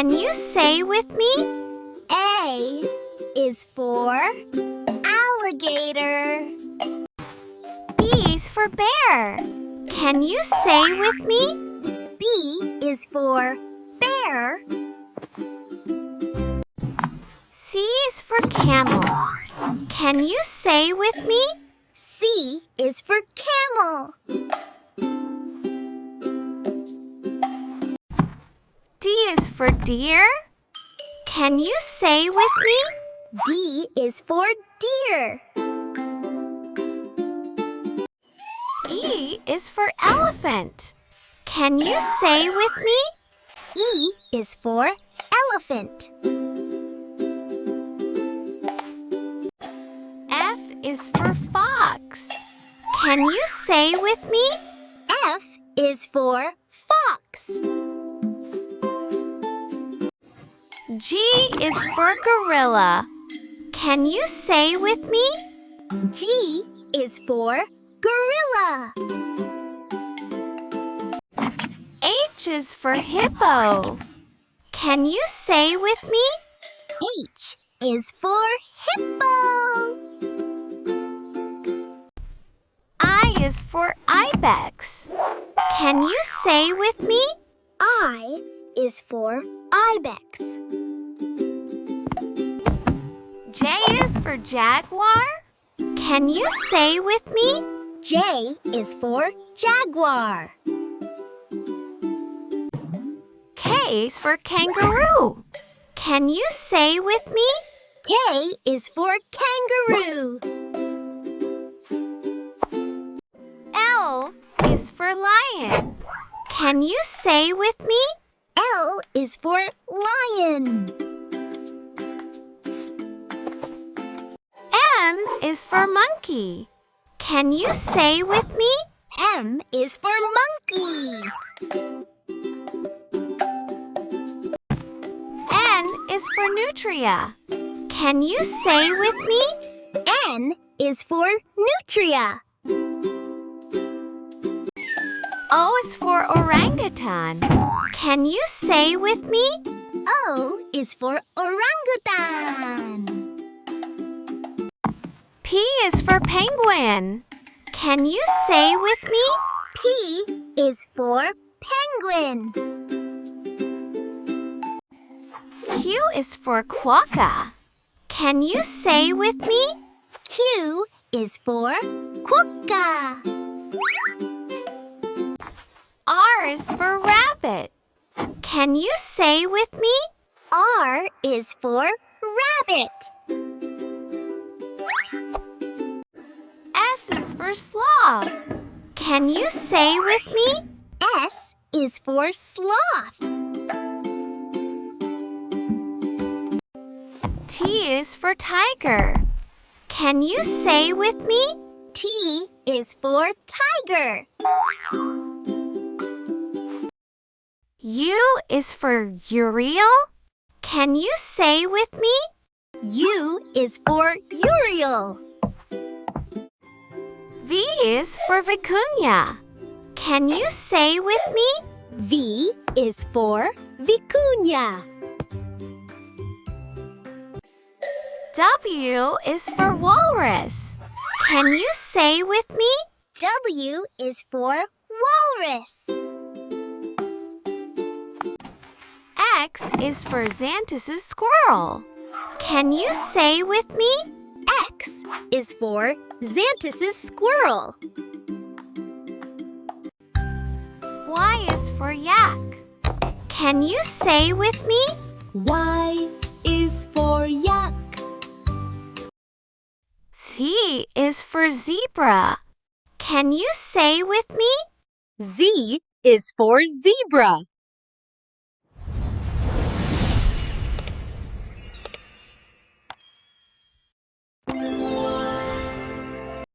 Can you say with me? A is for alligator. B is for bear. Can you say with me? B is for bear. C is for camel. Can you say with me? C is for camel. D is for deer. Can you say with me? D is for deer. E is for elephant. Can you say with me? E is for elephant. F is for fox. Can you say with me? F is for fox. G is for gorilla. Can you say with me? G is for gorilla. H is for hippo. Can you say with me? H is for hippo. I is for ibex. Can you say with me? I is for ibex. J is for jaguar. Can you say with me? J is for jaguar. K is for kangaroo. Can you say with me? K is for kangaroo. L is for lion. Can you say with me? L is for lion. M is for monkey. Can you say with me? M is for monkey. N is for nutria. Can you say with me? N is for nutria. O is for orangutan. Can you say with me? O is for orangutan. P is for penguin. Can you say with me? P is for penguin. Q is for quokka. Can you say with me? Q is for quokka. R is for rabbit. Can you say with me? R is for rabbit. S is for sloth. Can you say with me? S is for sloth. T is for tiger. Can you say with me? T is for tiger. U is for urial. Can you say with me? U is for Uriel. V is for vicuña. Can you say with me? V is for vicuña. W is for walrus. Can you say with me? W is for walrus. X is for Xanthus's squirrel. Can you say with me? X is for Xanthus's squirrel. Y is for yak. Can you say with me? Y is for yak. Z is for zebra. Can you say with me? Z is for zebra.